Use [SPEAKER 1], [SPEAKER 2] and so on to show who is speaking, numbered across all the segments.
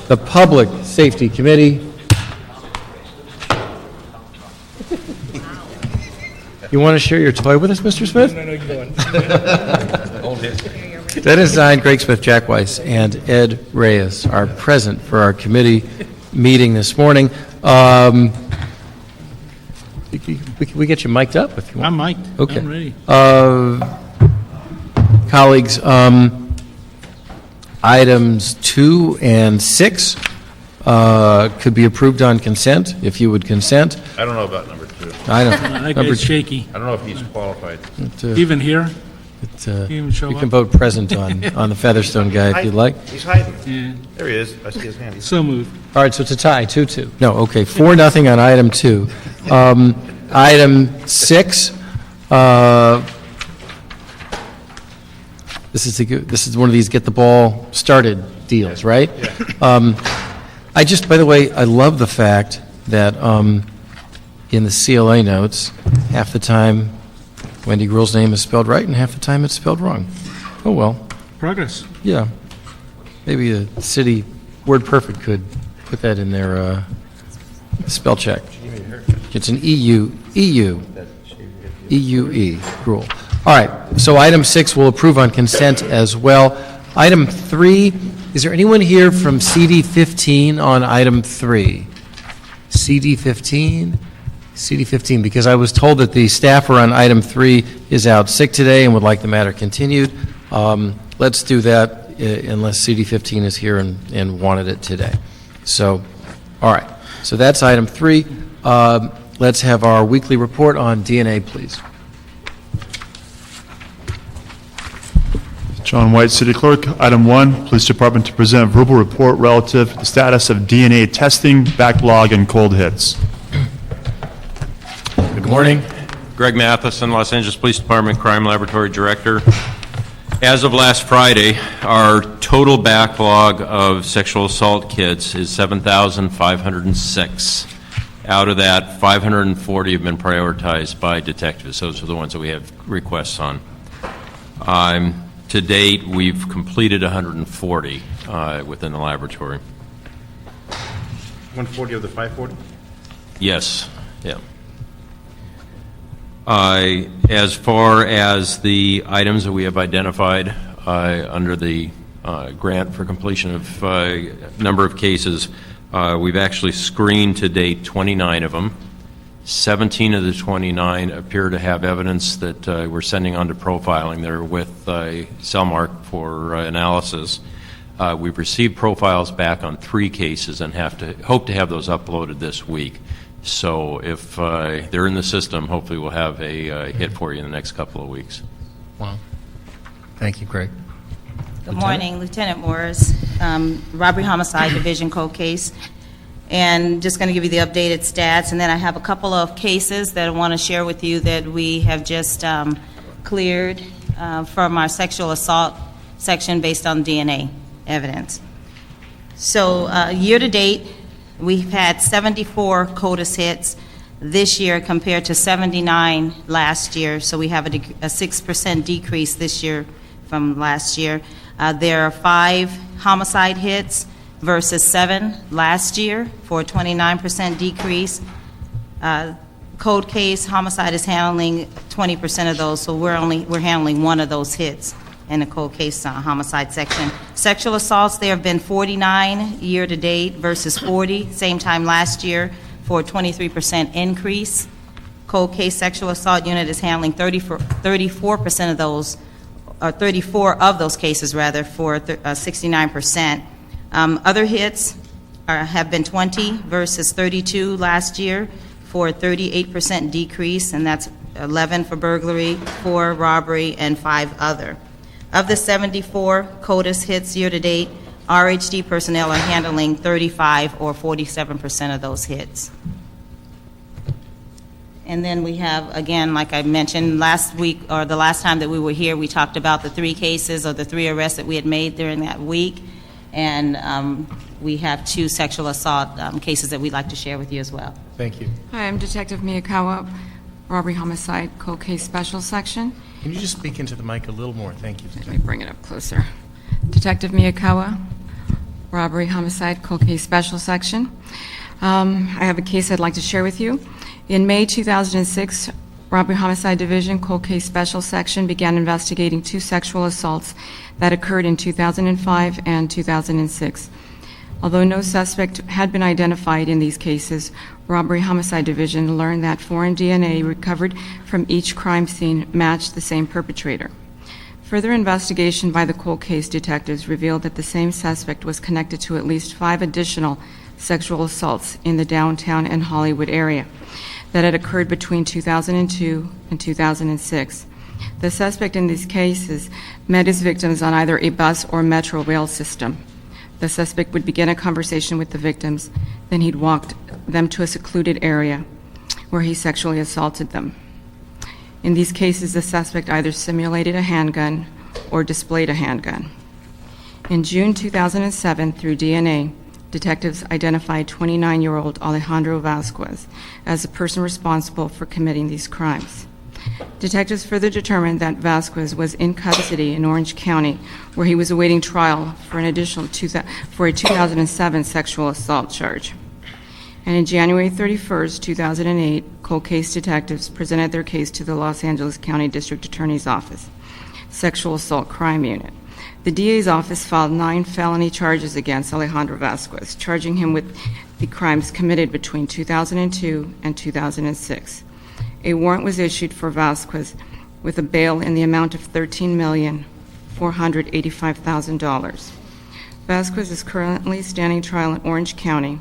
[SPEAKER 1] the Public Safety Committee. You want to share your toy with us, Mr. Smith?
[SPEAKER 2] No, you go on.
[SPEAKER 1] Dennis Zine, Greg Smith, Jack Weiss, and Ed Reyes are present for our committee meeting this morning. We get you mic'd up if you want.
[SPEAKER 2] I'm mic'd.
[SPEAKER 1] Okay.
[SPEAKER 2] I'm ready.
[SPEAKER 1] Colleagues, items 2 and 6 could be approved on consent, if you would consent.
[SPEAKER 3] I don't know about number 2.
[SPEAKER 1] I don't.
[SPEAKER 2] That
[SPEAKER 1] number
[SPEAKER 2] guy's shaky.
[SPEAKER 3] I don't know if he's qualified.
[SPEAKER 2] Even here?
[SPEAKER 1] You
[SPEAKER 2] even show
[SPEAKER 1] can
[SPEAKER 2] up?
[SPEAKER 1] vote present on the Featherstone guy if you'd like.
[SPEAKER 3] He's hiding.
[SPEAKER 2] Yeah.
[SPEAKER 3] There he is. I see his hand.
[SPEAKER 2] So moved.
[SPEAKER 1] All right, so it's a tie, 2-2. No, okay, 4-0 on item 2. Item 6, this is one of these get the ball started deals, right? I just, by the way, I love the fact that in the CLA notes, half the time Wendy Gruhl's name is spelled right and half the time it's spelled wrong. Oh, well,
[SPEAKER 2] Progress.
[SPEAKER 1] yeah. Maybe the city WordPerfect could put that in their spell check. It's an EUE, Gruhl. All right, so item 6 we'll approve on consent as well. Item 3, is there anyone here from CD15 on item 3? CD15? CD15, because I was told that the staffer on item 3 is out sick today and would like the matter continued. Let's do that unless CD15 is here and wanted it today. So, all right, so that's item 3. Let's have our weekly report on DNA, please.
[SPEAKER 4] John White, City Clerk. Item 1, Police Department to present a verbal report relative to the status of DNA testing, backlog, and cold hits.
[SPEAKER 1] Good morning.
[SPEAKER 5] Greg Matheson, Los Angeles Police Department Crime Laboratory Director. As of last Friday, our total backlog of sexual assault kits is 7,506. Out of that, 540 have been prioritized by detectives. Those are the ones that we have requests on. To date, we've completed 140 within the laboratory.
[SPEAKER 3] 140 of the 540?
[SPEAKER 5] Yes, yeah. As far as the items that we have identified under the grant for completion of number of cases, we've actually screened to date 29 of them. 17 of the 29 appear to have evidence that we're sending on to profiling. They're with Cellmark for analysis. We've received profiles back on 3 cases and hope to have those uploaded this week. So if they're in the system, hopefully we'll have a hit for you in the next couple of weeks.
[SPEAKER 1] Wow. Thank you, Greg.
[SPEAKER 6] Good morning, Lieutenant Morris, Robbery Homicide Division cold case. And just going to give you the updated stats, and then I have a couple of cases that I want to share with you that we have just cleared from our sexual assault section based on DNA evidence. So year to date, we've had 74 CODIS hits this year compared to 79 last year, so we have a 6% decrease this year from last year. There are 5 homicide hits versus 7 last year for a 29% decrease. Cold case homicide is handling 20% of those, so we're handling 1 of those hits in the cold case homicide section. Sexual assaults, there have been 49 year to date versus 40 same time last year for a 23% increase. Cold case sexual assault unit is handling 34% of those, or 34 of those cases rather, for 69%. Other hits have been 20 versus 32 last year for a 38% decrease, and that's 11 for burglary, 4 robbery, and 5 other. Of the 74 CODIS hits year to date, RHD personnel are handling 35 or 47% of those hits. And then we have, again, like I mentioned last week, or the last time that we were here, we talked about the 3 cases or the 3 arrests that we had made during that week. And we have 2 sexual assault cases that we'd like to share with you as well.
[SPEAKER 1] Thank you.
[SPEAKER 7] Hi, I'm Detective Miyakawa, Robbery Homicide Cold Case Special Section.
[SPEAKER 1] Can you just speak into the mic a little more? Thank you.
[SPEAKER 7] Let me bring it up closer. Detective Miyakawa, Robbery, Homicide, Cold Case Special Section. I have a case I'd like to share with you. In May 2006, Robbery Homicide Division Cold Case Special Section began investigating 2 sexual assaults that occurred in 2005 and 2006. Although no suspect had been identified in these cases, Robbery Homicide Division learned that foreign DNA recovered from each crime scene matched the same perpetrator. Further investigation by the cold case detectives revealed that the same suspect was connected to at least 5 additional sexual assaults in the downtown and Hollywood area that had occurred between 2002 and 2006. The suspect in these cases met his victims on either a bus or metro rail system. The suspect would begin a conversation with the victims, then he'd walk them to a secluded area where he sexually assaulted them. In these cases, the suspect either simulated a handgun or displayed a handgun. In June 2007, through DNA, detectives identified 29-year-old Alejandro Vasquez as the person responsible for committing these crimes. Detectives further determined that Vasquez was in custody in Orange County, where he was awaiting trial for a 2007 sexual assault charge. And on January 31st, 2008, cold case detectives presented their case to the Los Angeles County District Attorney's Office, Sexual Assault Crime Unit. The DA's office filed 9 felony charges against Alejandro Vasquez, charging him with the crimes committed between 2002 and 2006. A warrant was issued for Vasquez with a bail in the amount of $13,485,000. Vasquez is currently standing trial in Orange County.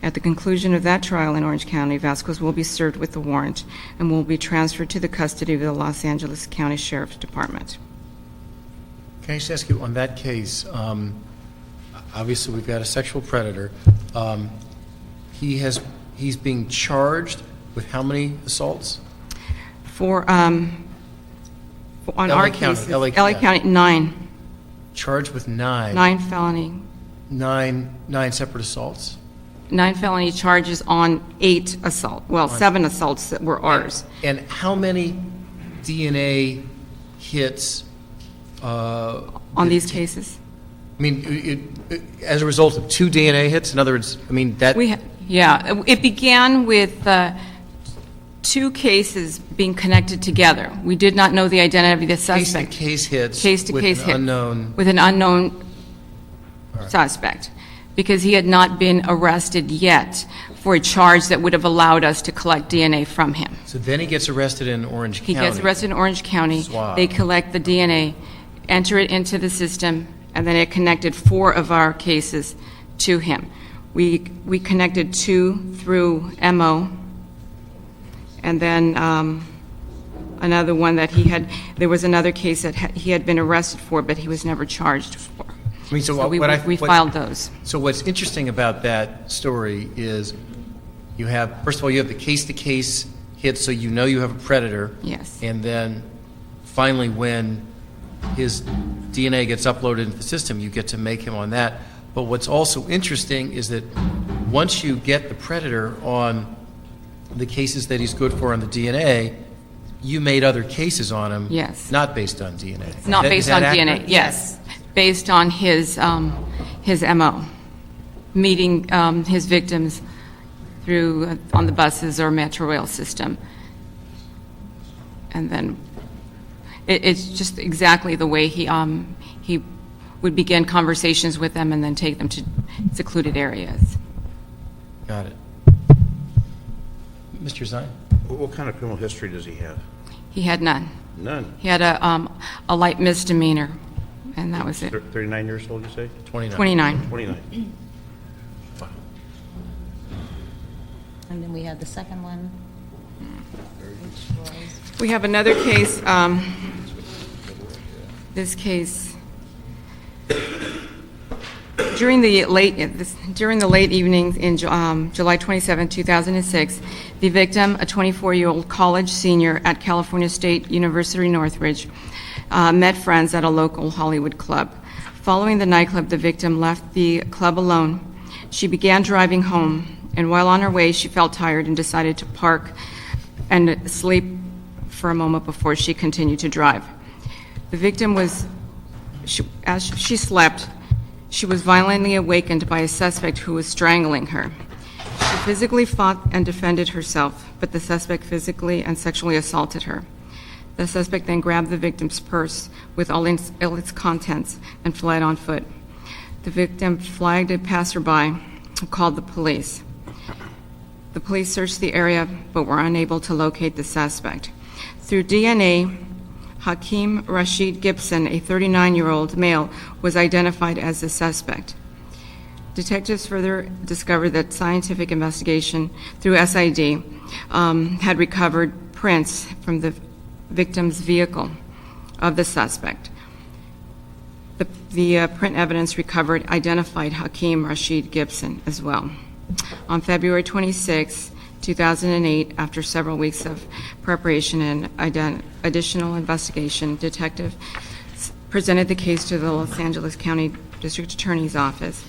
[SPEAKER 7] At the conclusion of that trial in Orange County, Vasquez will be served with the warrant and will be transferred to the custody of the Los Angeles County Sheriff's Department.
[SPEAKER 1] Can I just ask you, on that case, obviously we've got a sexual predator. He's being charged with how many assaults?
[SPEAKER 7] On our case,
[SPEAKER 1] LA
[SPEAKER 7] LA County, 9.
[SPEAKER 1] Charged with 9.
[SPEAKER 7] 9 felony.
[SPEAKER 1] Nine separate assaults?
[SPEAKER 7] 9 felony charges on 8 assaults. Well, 7 assaults that were ours.
[SPEAKER 1] And how many DNA hits?
[SPEAKER 7] On these cases?
[SPEAKER 1] I mean, as a result of 2 DNA hits? In other words, I mean, that...
[SPEAKER 7] Yeah, it began with 2 cases being connected together. We did not know the identity of the suspect.
[SPEAKER 1] Case-to-case hits
[SPEAKER 7] Case-to-case
[SPEAKER 1] with
[SPEAKER 7] hit.
[SPEAKER 1] unknown...
[SPEAKER 7] With an unknown suspect, because he had not been arrested yet for a charge that would have allowed us to collect DNA from him.
[SPEAKER 1] So then he gets arrested in Orange County.
[SPEAKER 7] He gets arrested in Orange County.
[SPEAKER 1] Swab.
[SPEAKER 7] They collect the DNA, enter it into the system, and then it connected 4 of our cases to him. We connected 2 through MO, and then another one that there was another case that he had been arrested for, but he was never charged for.
[SPEAKER 1] I mean,
[SPEAKER 7] So we filed those.
[SPEAKER 1] So what's interesting about that story is you have, first of all, you have the case-to-case hit, so you know you have a predator.
[SPEAKER 7] Yes.
[SPEAKER 1] And then finally, when his DNA gets uploaded into the system, you get to make him on that. But what's also interesting is that once you get the predator on the cases that he's good for on the DNA, you made other cases on him.
[SPEAKER 7] Yes.
[SPEAKER 1] Not based on DNA.
[SPEAKER 7] It's not based on DNA,
[SPEAKER 1] accurate?
[SPEAKER 7] yes. Based on his MO, meeting his victims through on the buses or metro rail system. And then it's just exactly the way he would begin conversations with them and then take them to secluded areas.
[SPEAKER 1] Got it. Mr. Zine?
[SPEAKER 3] What kind of criminal history does he have?
[SPEAKER 7] He had none.
[SPEAKER 3] None.
[SPEAKER 7] He had a light misdemeanor, and that was it.
[SPEAKER 3] 39 years old, you say?
[SPEAKER 1] 29.
[SPEAKER 7] 29.
[SPEAKER 3] 29.
[SPEAKER 6] And then we had the second one.
[SPEAKER 7] We have another case, this case, during the late evenings in July 27, 2006, the victim, a 24-year-old college senior at California State University Northridge, met friends at a local Hollywood club. Following the nightclub, the victim left the club alone. She began driving home, and while on her way, she felt tired and decided to park and sleep for a moment before she continued to drive. The victim as she slept, She was violently awakened by a suspect who was strangling her. She physically fought and defended herself, but the suspect physically and sexually assaulted her. The suspect then grabbed the victim's purse with all its contents and fled on foot. The victim flagged a passerby who called the police. The police searched the area but were unable to locate the suspect. Through DNA, Hakeem Rashid Gibson, a 39-year-old male, was identified as the suspect. Detectives further discovered that scientific investigation through SID had recovered prints from the victim's vehicle of the suspect. The print evidence recovered identified Hakeem Rashid Gibson as well. On February 26, 2008, after several weeks of preparation and additional investigation, detectives presented the case to the Los Angeles County District Attorney's Office,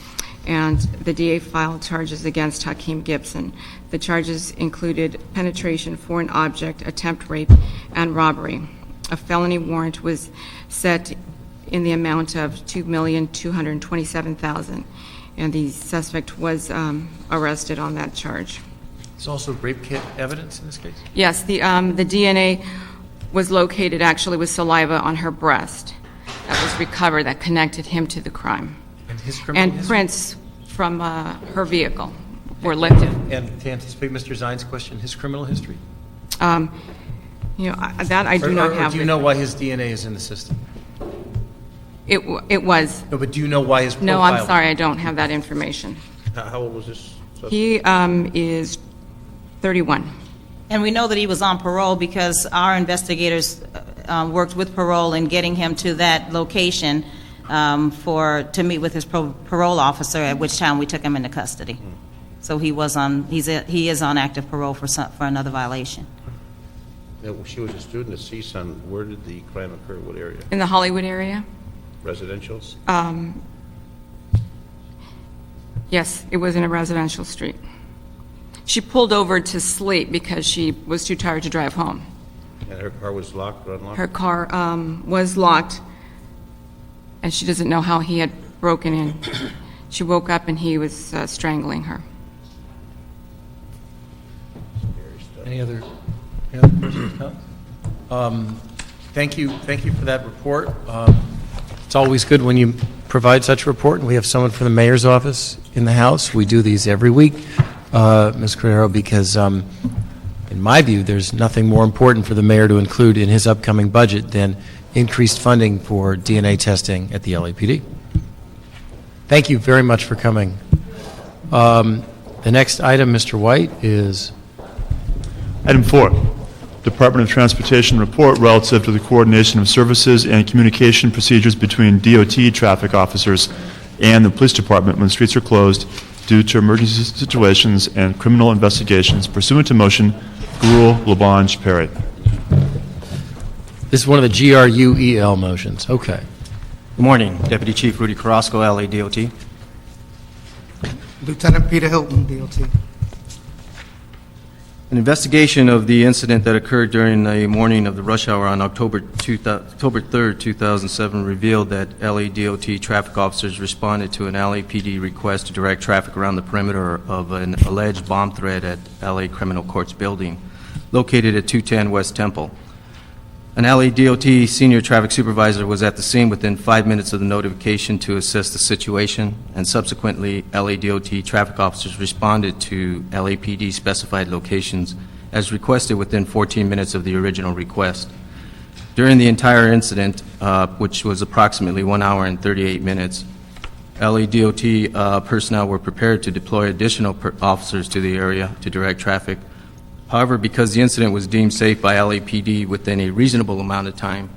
[SPEAKER 7] and the DA filed charges against Hakeem Gibson. The charges included penetration, foreign object, attempt rape, and robbery. A felony warrant was set in the amount of $2,227,000, and the suspect was arrested on that charge.
[SPEAKER 1] There's also rape kit evidence in this case?
[SPEAKER 7] Yes, the DNA was located actually with saliva on her breast that was recovered that connected him to the crime.
[SPEAKER 1] And his criminal
[SPEAKER 7] And
[SPEAKER 1] history?
[SPEAKER 7] prints from her vehicle were lifted.
[SPEAKER 1] And to anticipate Mr. Zine's question, his criminal history?
[SPEAKER 7] You know, that I do not have.
[SPEAKER 1] Do you know why his DNA is in the system?
[SPEAKER 7] It was.
[SPEAKER 1] No, but do you know why his profile?
[SPEAKER 7] No, I'm sorry, I don't have that information.
[SPEAKER 3] How old was this suspect?
[SPEAKER 7] He is 31.
[SPEAKER 6] And we know that he was on parole because our investigators worked with parole in getting him to that location to meet with his parole officer, at which time we took him into custody. So he is on active parole for another violation.
[SPEAKER 3] She was a student at CSUN. Where did the crime occur? What area?
[SPEAKER 7] In the Hollywood area?
[SPEAKER 3] Residential?
[SPEAKER 7] Yes, it was in a residential street. She pulled over to sleep because she was too tired to drive home.
[SPEAKER 3] And her car was locked or unlocked?
[SPEAKER 7] Her car was locked, and she doesn't know how he had broken in. She woke up and he was strangling her.
[SPEAKER 1] Any other questions? Thank you for that report. It's always good when you provide such a report, and we have someone from the mayor's office in the House. We do these every week, Ms. Cordero, because in my view, there's nothing more important for the mayor to include in his upcoming budget than increased funding for DNA testing at the LAPD. Thank you very much for coming. The next item, Mr. White, is...
[SPEAKER 4] Item 4, Department of Transportation report relative to the coordination of services and communication procedures between DOT traffic officers and the police department when streets are closed due to emergency situations and criminal investigations pursuant to motion Gruel, Labange, Perry.
[SPEAKER 1] This is one of the GRUEL motions. Okay.
[SPEAKER 8] Good morning, Deputy Chief Rudy Carrasco, LADOT.
[SPEAKER 9] Lieutenant Peter Hilton, DOT.
[SPEAKER 8] An investigation of the incident that occurred during the morning of the rush hour on October 3rd, 2007 revealed that LADOT traffic officers responded to an LAPD request to direct traffic around the perimeter of an alleged bomb threat at LA Criminal Courts building located at 210 West Temple. An LADOT senior traffic supervisor was at the scene within 5 minutes of the notification to assess the situation, and subsequently LADOT traffic officers responded to LAPD specified locations as requested within 14 minutes of the original request. During the entire incident, which was approximately 1 hour and 38 minutes, LADOT personnel were prepared to deploy additional officers to the area to direct traffic. However, because the incident was deemed safe by LAPD within a reasonable amount of time,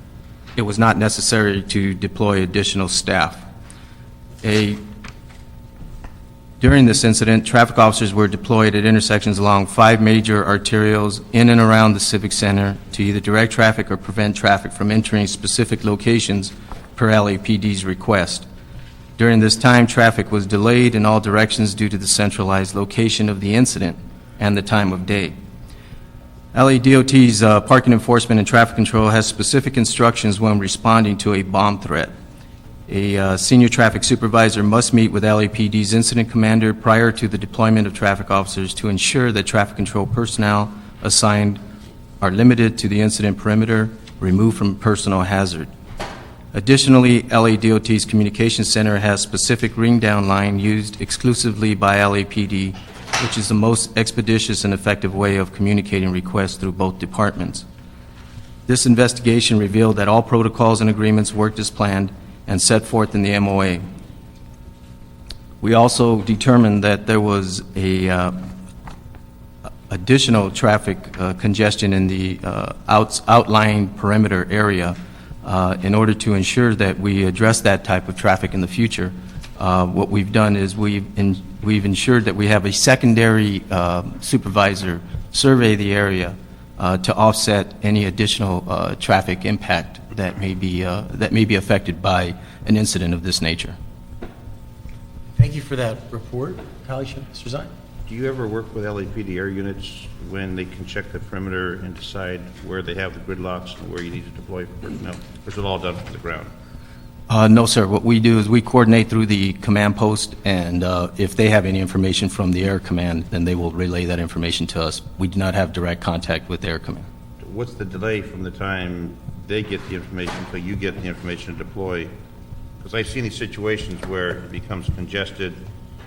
[SPEAKER 8] it was not necessary to deploy additional staff. During this incident, traffic officers were deployed at intersections along 5 major arterials in and around the Civic Center to either direct traffic or prevent traffic from entering specific locations per LAPD's request. During this time, traffic was delayed in all directions due to the centralized location of the incident and the time of day. LADOT's parking enforcement and traffic control has specific instructions when responding to a bomb threat. A senior traffic supervisor must meet with LAPD's incident commander prior to the deployment of traffic officers to ensure that traffic control personnel assigned are limited to the incident perimeter, removed from personal hazard. Additionally, LADOT's Communications Center has specific ring-down line used exclusively by LAPD, which is the most expeditious and effective way of communicating requests through both departments. This investigation revealed that all protocols and agreements worked as planned and set forth in the MOA. We also determined that there was additional traffic congestion in the outlying perimeter area. In order to ensure that we address that type of traffic in the future, what we've done is we've ensured that we have a secondary supervisor survey the area to offset any additional traffic impact that may be affected by an incident of this nature.
[SPEAKER 1] Thank you for that report. Colleague, Mr. Zine?
[SPEAKER 3] Do you ever work with LAPD air units when they can check the perimeter and decide where they have the gridlocks and where you need to deploy personnel? Or is it all done from the ground?
[SPEAKER 8] No, sir. What we do is we coordinate through the command post, and if they have any information from the Air Command, then they will relay that information to us. We do not have direct contact with Air Command.
[SPEAKER 3] What's the delay from the time they get the information until you get the information to deploy? Because I've seen these situations where it becomes congested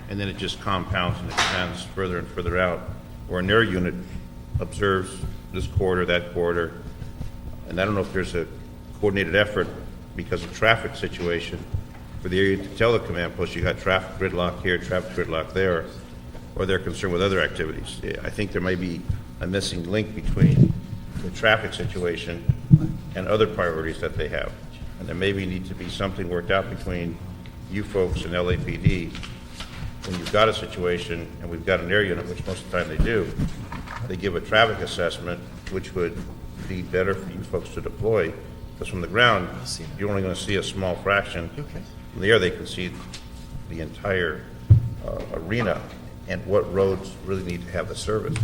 [SPEAKER 3] and then it just compounds and extends further and further out, where an air unit observes this corridor, that corridor, and I don't know if there's a coordinated effort because of traffic situation for the area to tell the command post you got traffic gridlock here, traffic gridlock there, or they're concerned with other activities. I think there may be a missing link between the traffic situation and other priorities that they have. And there maybe need to be something worked out between you folks and LAPD. When you've got a situation and we've got an air unit, which most of the time they do, they give a traffic assessment, which would be better for you folks to deploy. Because from the ground, you're only going to see a small fraction. From the air, they can see the entire arena and what roads really need to have the service.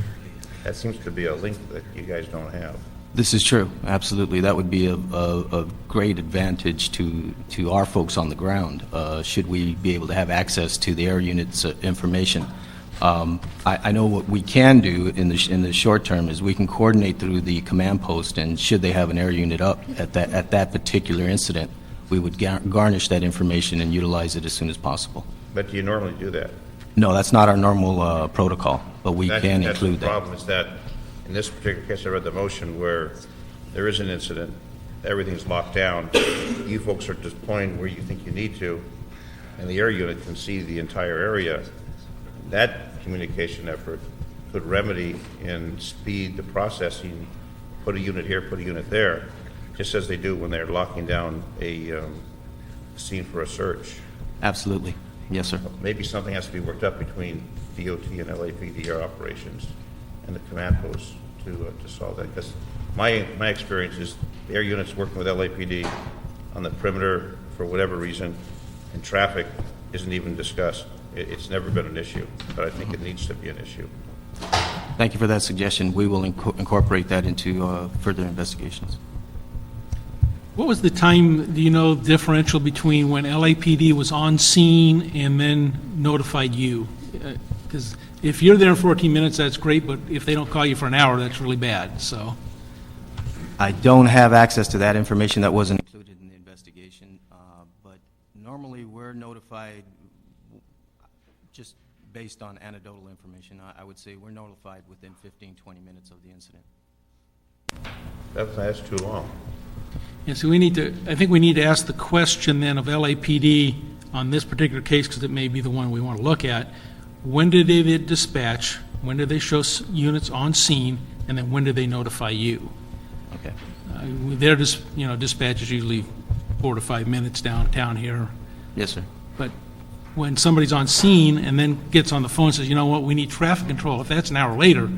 [SPEAKER 3] That seems to be a link that you guys don't have.
[SPEAKER 8] This is true, absolutely. That would be a great advantage to our folks on the ground, should we be able to have access to the air unit's information. I know what we can do in the short term is we can coordinate through the command post, and should they have an air unit up at that particular incident, we would garnish that information and utilize it as soon as possible.
[SPEAKER 3] But do you normally do that?
[SPEAKER 8] No, that's not our normal protocol, but we can include
[SPEAKER 3] The
[SPEAKER 8] that.
[SPEAKER 3] problem is that, in this particular case, I read the motion where there is an incident, everything's locked down, you folks are deploying where you think you need to, and the air unit can see the entire area. That communication effort could remedy and speed the processing, put a unit here, put a unit there, just as they do when they're locking down a scene for a search.
[SPEAKER 8] Absolutely. Yes, sir.
[SPEAKER 3] Maybe something has to be worked up between DOT and LAPD operations and the command post to solve that. Because my experience is the air units working with LAPD on the perimeter for whatever reason, and traffic isn't even discussed. It's never been an issue, but I think it needs to be an issue.
[SPEAKER 8] Thank you for that suggestion. We will incorporate that into further investigations.
[SPEAKER 2] What was the time, do you know, differential between when LAPD was on scene and then notified you? Because if you're there in 14 minutes, that's great, but if they don't call you for an hour, that's really bad, so.
[SPEAKER 8] I don't have access to that information. That wasn't included in the investigation, but normally we're notified just based on anecdotal information. I would say we're notified within 15, 20 minutes of the incident.
[SPEAKER 3] That's too long.
[SPEAKER 2] Yeah, so I think we need to ask the question then of LAPD on this particular case, because it may be the one we want to look at. When did they dispatch? When did they show units on scene? And then when did they notify you?
[SPEAKER 8] Okay.
[SPEAKER 2] Their dispatch is usually 4 to 5 minutes downtown here.
[SPEAKER 8] Yes, sir.
[SPEAKER 2] But when somebody's on scene and then gets on the phone and says, you know what, we need traffic control, if that's an hour later,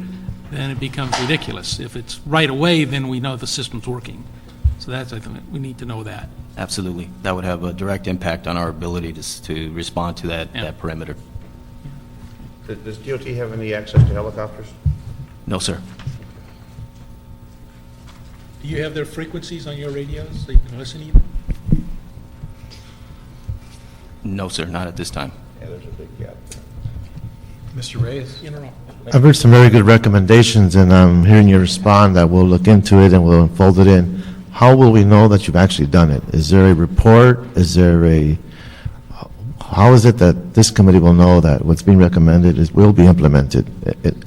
[SPEAKER 2] then it becomes ridiculous. If it's right away, then we know the system's working. So I think we need to know that.
[SPEAKER 8] Absolutely. That would have a direct impact on our ability to respond to that perimeter.
[SPEAKER 3] Does DOT have any access to helicopters?
[SPEAKER 8] No, sir.
[SPEAKER 2] Do you have their frequencies on your radios so you can listen even?
[SPEAKER 8] No, sir, not at this time.
[SPEAKER 3] Yeah, there's a big gap.
[SPEAKER 1] Mr. Reyes?
[SPEAKER 9] I've heard some very good recommendations, and I'm hearing you respond that we'll look into it and we'll fold it in. How will we know that you've actually done it? Is there a report? How is it that this committee will know that what's being recommended will be implemented?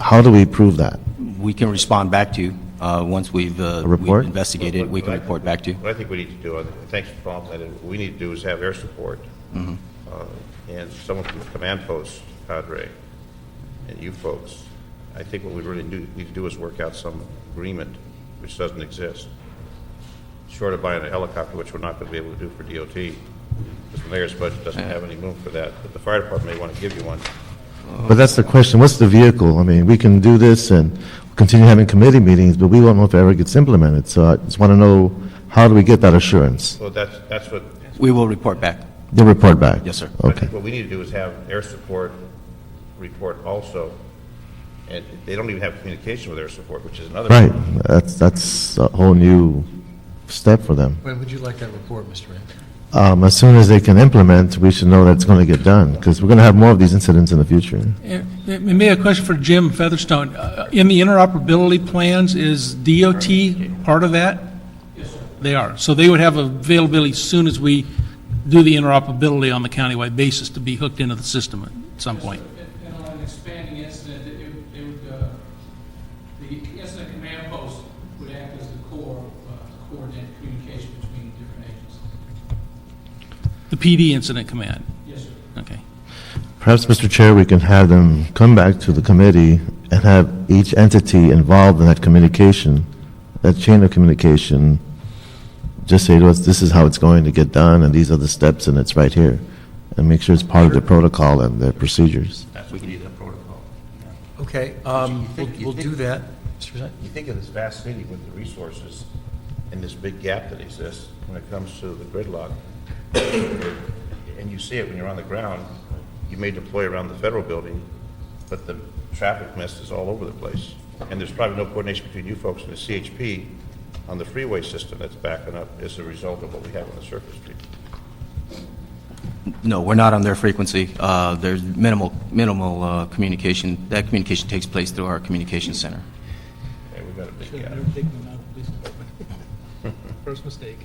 [SPEAKER 9] How do we prove that?
[SPEAKER 8] We can respond back to you once we've
[SPEAKER 9] report?
[SPEAKER 8] investigated. We can report back to you.
[SPEAKER 3] What I think we need to do, and thanks for following that, what we need to do is have air support, and someone from the command post, cadre, and you folks. I think what we really need to do is work out some agreement, which doesn't exist, short of buying a helicopter, which we're not going to be able to do for DOT, because the mayor's budget doesn't have any room for that, but the fire department may want to give you one.
[SPEAKER 9] But that's the question. What's the vehicle? I mean, we can do this and continue having committee meetings, but we won't know if it ever gets implemented. So I just want to know, how do we get that assurance?
[SPEAKER 3] Well, that's what,
[SPEAKER 8] We will report back.
[SPEAKER 9] You'll report back?
[SPEAKER 8] Yes, sir.
[SPEAKER 3] I
[SPEAKER 9] Okay.
[SPEAKER 3] think what we need to do is have air support report also, and they don't even have communication with air support, which is another.
[SPEAKER 9] Right. That's a whole new step for them.
[SPEAKER 1] When would you like that report, Mr. Reyes?
[SPEAKER 9] As soon as they can implement, we should know that it's going to get done, because we're going to have more of these incidents in the future.
[SPEAKER 2] Maybe a question for Jim Featherstone. In the interoperability plans, is DOT part of that? Yes, sir. They are. So they would have availability as soon as we do the interoperability on the countywide basis to be hooked into the system at some point.
[SPEAKER 10] And on an expanding incident, the incident command post would act as the core to coordinate communication between different agencies.
[SPEAKER 2] The PD incident command?
[SPEAKER 10] Yes, sir.
[SPEAKER 2] Okay.
[SPEAKER 9] Perhaps, Mr. Chair, we can have them come back to the committee and have each entity involved in that communication, that chain of communication, just say to us, this is how it's going to get done, and these are the steps, and it's right here, and make sure it's part of the protocol and the procedures.
[SPEAKER 3] We need that protocol.
[SPEAKER 1] Okay, we'll do that. Mr. President?
[SPEAKER 3] You think of this vast city with the resources and this big gap that exists when it comes to the gridlock, and you see it when you're on the ground. You may deploy around the federal building, but the traffic mess is all over the place. And there's probably no coordination between you folks and the CHP on the freeway system that's backing up as a result of what we have on the surface street.
[SPEAKER 8] No, we're not on their frequency. There's minimal communication. That communication takes place through our communication center.
[SPEAKER 3] Okay, we've got a big gap.
[SPEAKER 2] Never taken them out of the police department. First mistake.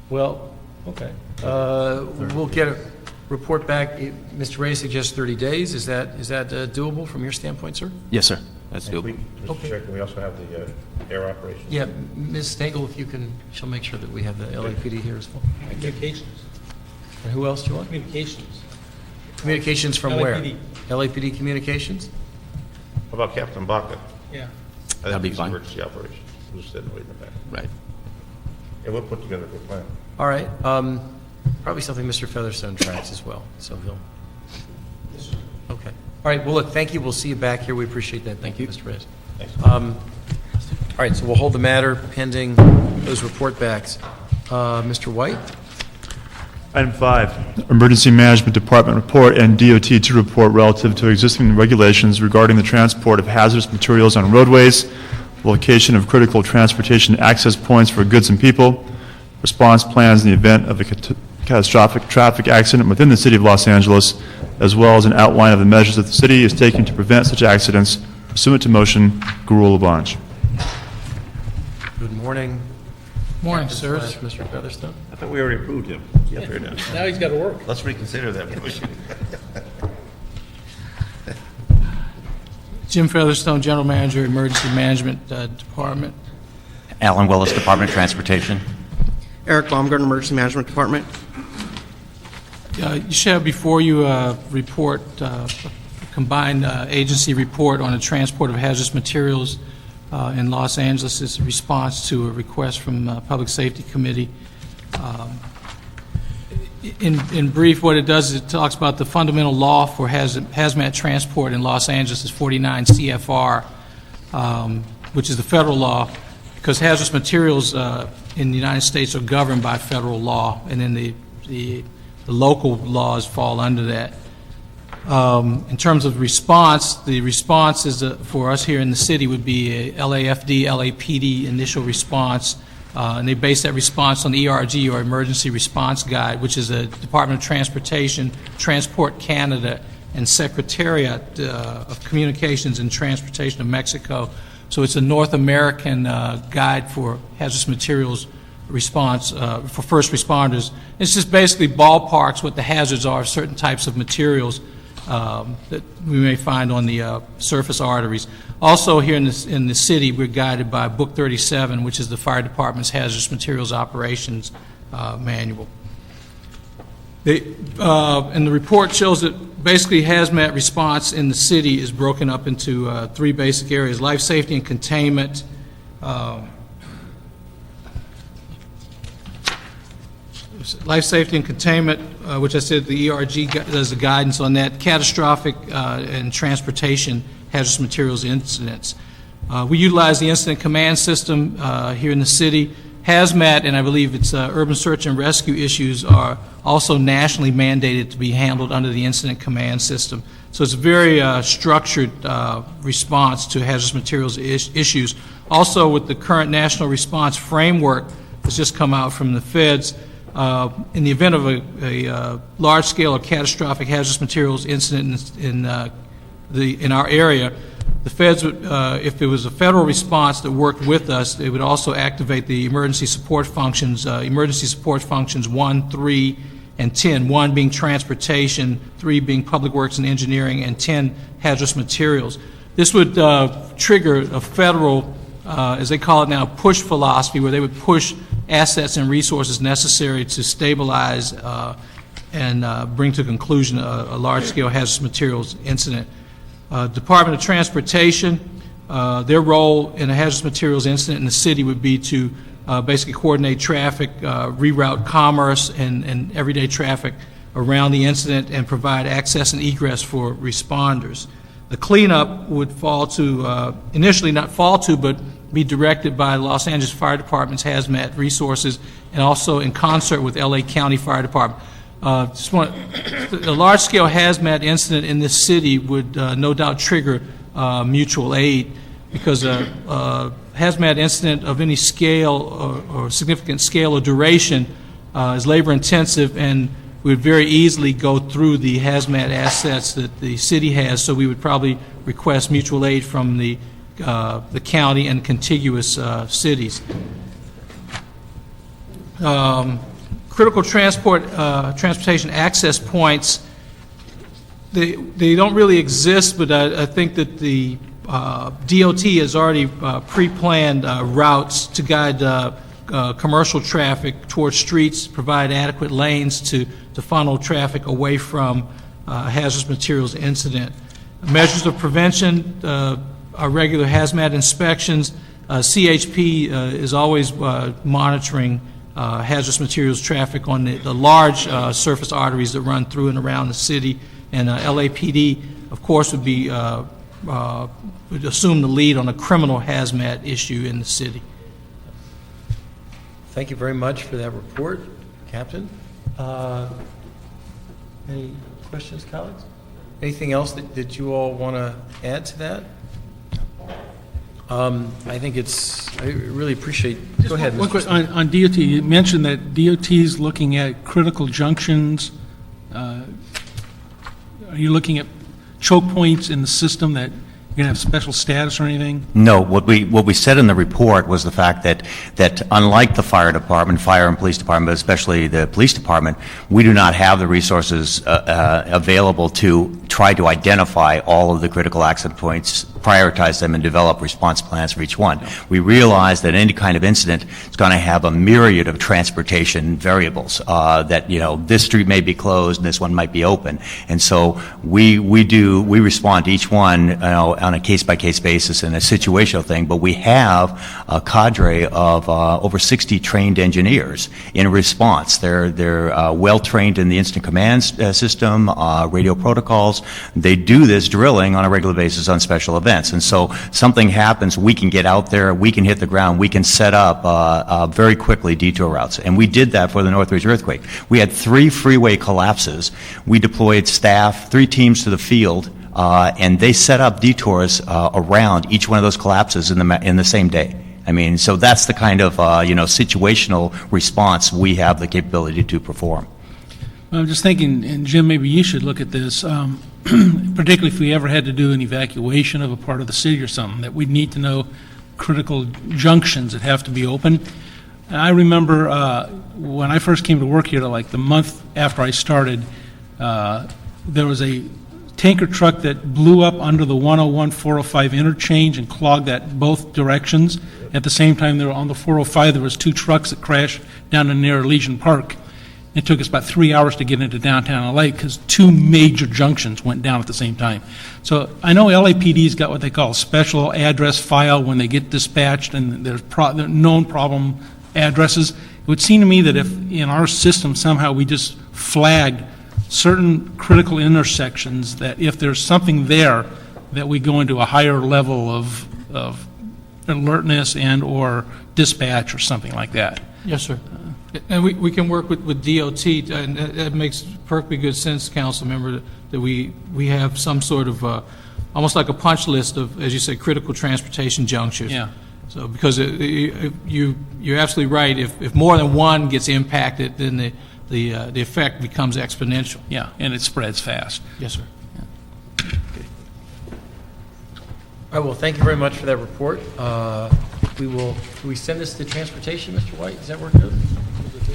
[SPEAKER 1] Well, okay. We'll get a report back. Mr. Reyes suggests 30 days. Is that doable from your standpoint, sir?
[SPEAKER 8] Yes, sir. That's
[SPEAKER 3] And
[SPEAKER 8] doable.
[SPEAKER 3] Mr. Chair, can we also have the air operations?
[SPEAKER 1] Yeah, Ms. Stengel, if you can, she'll make sure that we have the LAPD here as well.
[SPEAKER 2] Communications.
[SPEAKER 1] And who else do you want?
[SPEAKER 2] Communications.
[SPEAKER 1] Communications from where?
[SPEAKER 2] LAPD.
[SPEAKER 1] LAPD Communications?
[SPEAKER 3] How about Captain Baca?
[SPEAKER 2] Yeah.
[SPEAKER 8] That'd be
[SPEAKER 3] He's
[SPEAKER 8] fine.
[SPEAKER 3] Emergency operations, who's sitting way in the back.
[SPEAKER 8] Right.
[SPEAKER 3] Yeah, we'll put together a good plan.
[SPEAKER 1] All right, probably something Mr. Featherstone tracks as well, so he'll.
[SPEAKER 10] Yes, sir.
[SPEAKER 1] Okay. All right, well, look, thank you. We'll see you back here. We appreciate that. Thank you, Mr. Reyes.
[SPEAKER 3] Thanks.
[SPEAKER 1] All right, so we'll hold the matter pending those report backs. Mr. White?
[SPEAKER 4] Item 5, Emergency Management Department report and DOT 2 report relative to existing regulations regarding the transport of hazardous materials on roadways, location of critical transportation access points for goods and people, response plans in the event of a catastrophic traffic accident within the city of Los Angeles, as well as an outline of the measures that the city is taking to prevent such accidents pursuant to motion Gurul Labange.
[SPEAKER 1] Good morning.
[SPEAKER 2] Morning,
[SPEAKER 1] Captain
[SPEAKER 2] sirs.
[SPEAKER 1] slash Mr. Featherstone.
[SPEAKER 3] I thought we already approved him. Yeah, fair enough.
[SPEAKER 2] Now he's got to work.
[SPEAKER 3] Let's reconsider that motion.
[SPEAKER 2] Jim Featherstone, General Manager, Emergency Management Department.
[SPEAKER 11] Alan Willis, Department of Transportation.
[SPEAKER 12] Eric Baumgarten, Emergency Management Department.
[SPEAKER 2] You should have before you a report, a combined agency report on the transport of hazardous materials in Los Angeles. It's a response to a request from Public Safety Committee. In brief, what it does is it talks about the fundamental law for hazmat transport in Los Angeles is 49 CFR, which is the federal law, because hazardous materials in the United States are governed by federal law, and then the local laws fall under that. In terms of response, the response is for us here in the city would be a LAFD, LAPD initial response
[SPEAKER 10] and they base that response on the ERG, or Emergency Response Guide, which is a Department of Transportation, Transport Canada, and Secretariat of Communications and Transportation of Mexico. So it's a North American guide for hazardous materials response for first responders. It's just basically ballparks what the hazards are of certain types of materials that we may find on the surface arteries. Also here in the city, we're guided by Book 37, which is the Fire Department's Hazardous Materials Operations Manual. And the report shows that basically hazmat response in the city is broken up into three basic areas: life safety and containment, which I said the ERG does the guidance on that, catastrophic and transportation hazardous materials incidents. We utilize the incident command system here in the city. Hazmat, and I believe it's urban search and rescue issues, are also nationally mandated to be handled under the incident command system. So it's a very structured response to hazardous materials issues. Also, with the current national response framework that's just come out from the feds, in the event of a large-scale or catastrophic hazardous materials incident in our area, the feds would, if it was a federal response that worked with us, they would also activate the emergency support functions 1, 3, and 10. 1 being transportation, 3 being public works and engineering, and 10 hazardous materials. This would trigger a federal, as they call it now, push philosophy, where they would push assets and resources necessary to stabilize and bring to conclusion a large-scale hazardous materials incident. Department of Transportation, their role in a hazardous materials incident in the city would be to basically coordinate traffic, reroute commerce and everyday traffic around the incident, and provide access and egress for responders. The cleanup would fall to, initially not fall to, but be directed by Los Angeles Fire Department's hazmat resources, and also in concert with LA County Fire Department. A large-scale hazmat incident in this city would no doubt trigger mutual aid, because a hazmat incident of any scale or significant scale or duration is labor-intensive, and we would very easily go through the hazmat assets that the city has, so we would probably request mutual aid from the county and contiguous cities. Critical transportation access points, they don't really exist, but I think that the DOT has already pre-planned routes to guide commercial traffic towards streets, provide adequate lanes to funnel traffic away from a hazardous materials incident. Measures of prevention are regular hazmat inspections. CHP is always monitoring hazardous materials traffic on the large surface arteries that run through and around the city, and LAPD, of course, would assume the lead on a criminal hazmat issue in the city.
[SPEAKER 1] Thank you very much for that report, Captain. Any questions, colleagues? Anything else that you all want to add to that? I think I really appreciate. Go ahead,
[SPEAKER 2] One
[SPEAKER 1] Mr.
[SPEAKER 2] question on DOT. You mentioned that DOT is looking at critical junctions. Are you looking at choke points in the system that you're going to have special status or anything?
[SPEAKER 11] No, what we said in the report was the fact that unlike the fire department, fire and police department, but especially the police department, we do not have the resources available to try to identify all of the critical accident points, prioritize them, and develop response plans for each one. We realize that any kind of incident is going to have a myriad of transportation variables, that, this street may be closed and this one might be open. And so we respond to each one, on a case-by-case basis and a situational thing, but we have a cadre of over 60 trained engineers in response. They're well-trained in the instant command system, radio protocols. They do this drilling on a regular basis on special events. And so something happens, we can get out there, we can hit the ground, we can set up very quickly detour routes. And we did that for the Northridge earthquake. We had 3 freeway collapses. We deployed staff, 3 teams to the field, and they set up detours around each one of those collapses in the same day. I mean, so that's the kind of, situational response we have the capability to perform.
[SPEAKER 2] I'm just thinking, and Jim, maybe you should look at this, particularly if we ever had to do an evacuation of a part of the city or something, that we'd need to know critical junctions that have to be open. And I remember when I first came to work here, like the month after I started, there was a tanker truck that blew up under the 101-405 interchange and clogged that both directions. At the same time, there were on the 405, there was 2 trucks that crashed down near Legion Park. It took us about 3 hours to get into downtown LA because 2 major junctions went down at the same time. So I know LAPD's got what they call a special address file when they get dispatched, and there's known problem addresses. It would seem to me that if in our system somehow we just flagged certain critical intersections, that if there's something there, that we go into a higher level of alertness and or dispatch or something like that.
[SPEAKER 10] Yes, sir. And we can work with DOT, and that makes perfectly good sense, council member, that we have some sort of, almost like a punch list of, as you said, critical transportation junctures.
[SPEAKER 2] Yeah.
[SPEAKER 10] So, because you're absolutely right, if more than one gets impacted, then the effect becomes exponential.
[SPEAKER 2] Yeah, and it spreads fast.
[SPEAKER 10] Yes, sir.
[SPEAKER 1] All right, well, thank you very much for that report. Will we send this to transportation, Mr. White? Does that work good?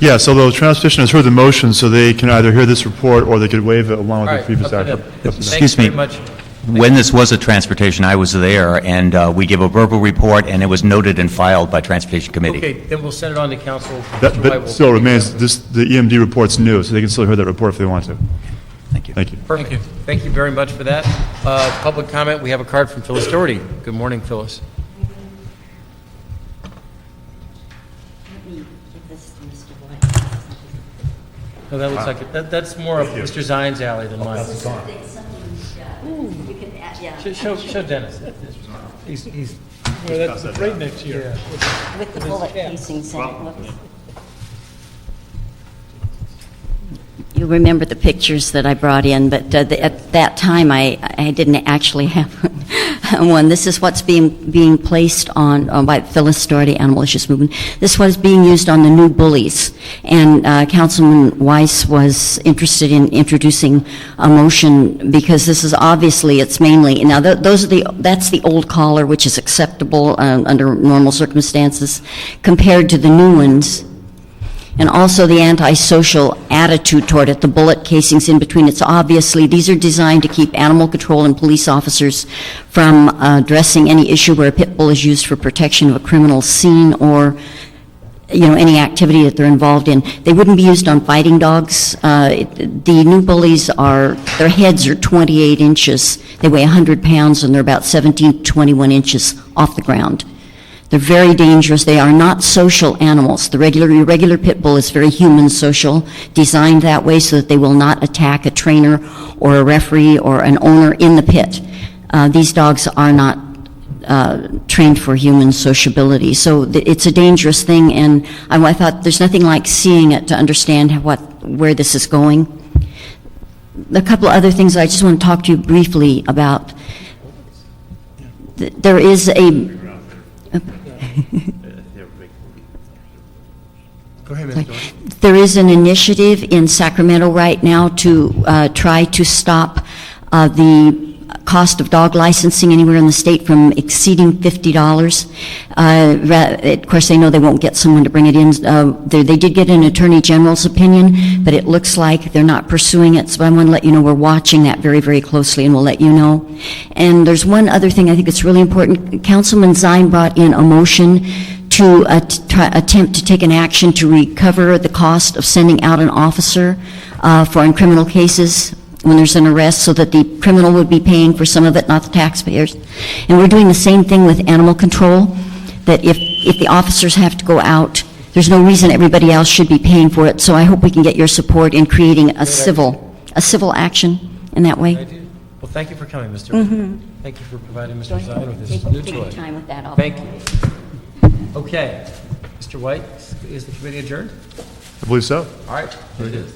[SPEAKER 4] Yes, although transportation has heard the motion, so they can either hear this report or they could waive it along with
[SPEAKER 1] All
[SPEAKER 4] the
[SPEAKER 1] right,
[SPEAKER 4] previous
[SPEAKER 1] up to
[SPEAKER 4] act.
[SPEAKER 1] them.
[SPEAKER 4] Up to them.
[SPEAKER 11] Excuse me.
[SPEAKER 1] Thanks very much.
[SPEAKER 11] When this was a transportation, I was there, and we give a verbal report, and it was noted and filed by Transportation Committee.
[SPEAKER 1] Okay, then we'll send it on to council.
[SPEAKER 4] That,
[SPEAKER 1] Mr. White will
[SPEAKER 4] but still
[SPEAKER 1] take
[SPEAKER 4] remains,
[SPEAKER 1] care of
[SPEAKER 4] the EMD report's new, so they can still hear that report if they want to.
[SPEAKER 11] Thank you.
[SPEAKER 4] Thank you.
[SPEAKER 1] it. Perfect. Thank you very much for that. Public comment, we have a card from Phyllis Doherty. Good morning, Phyllis. No, that looks like it. That's more of Mr. Zion's alley than mine. Show Dennis. He's
[SPEAKER 2] That's right next year.
[SPEAKER 13] With the bullet casings in it. Looks- You remember the pictures that I brought in, but at that time, I didn't actually have one. This is what's being placed on by Phyllis Doherty Animal Issues Movement. This was being used on the new bullies, and Councilman Weiss was interested in introducing a motion because this is obviously, it's mainly, now that's the old collar, which is acceptable under normal circumstances, compared to the new ones. And also the antisocial attitude toward it, the bullet casings in between. It's obviously, these are designed to keep animal control and police officers from addressing any issue where a pit bull is used for protection of a criminal scene or, any activity that they're involved in. They wouldn't be used on fighting dogs. The new bullies their heads are 28 inches. They weigh 100 pounds and they're about 17 to 21 inches off the ground. They're very dangerous. They are not social animals. The irregular pit bull is very human social, designed that way so that they will not attack a trainer or a referee or an owner in the pit. These dogs are not trained for human sociability. So it's a dangerous thing, and I thought there's nothing like seeing it to understand where this is going. A couple of other things I just want to talk to you briefly about. There is a...
[SPEAKER 1] Go ahead, Ms. Doherty.
[SPEAKER 13] There is an initiative in Sacramento right now to try to stop the cost of dog licensing anywhere in the state from exceeding $50. Of course, they know they won't get someone to bring it in. They did get an attorney general's opinion, but it looks like they're not pursuing it. So I want to let you know we're watching that very, very closely, and we'll let you know. And there's one other thing I think it's really important. Councilman Zine brought in a motion to attempt to take an action to recover the cost of sending out an officer in criminal cases when there's an arrest, so that the criminal would be paying for some of it, not the taxpayers. And we're doing the same thing with animal control, that if the officers have to go out, there's no reason everybody else should be paying for it. So I hope we can get your support in creating a civil action in that way.
[SPEAKER 1] I do. Well, thank you for coming, Mr. White. Thank you for providing Mr. Zine with this new
[SPEAKER 13] Take
[SPEAKER 1] toy.
[SPEAKER 13] your time with that.
[SPEAKER 1] Thank you. Okay. Mr. White, is the committee adjourned?
[SPEAKER 4] I believe so.
[SPEAKER 1] All right. It is.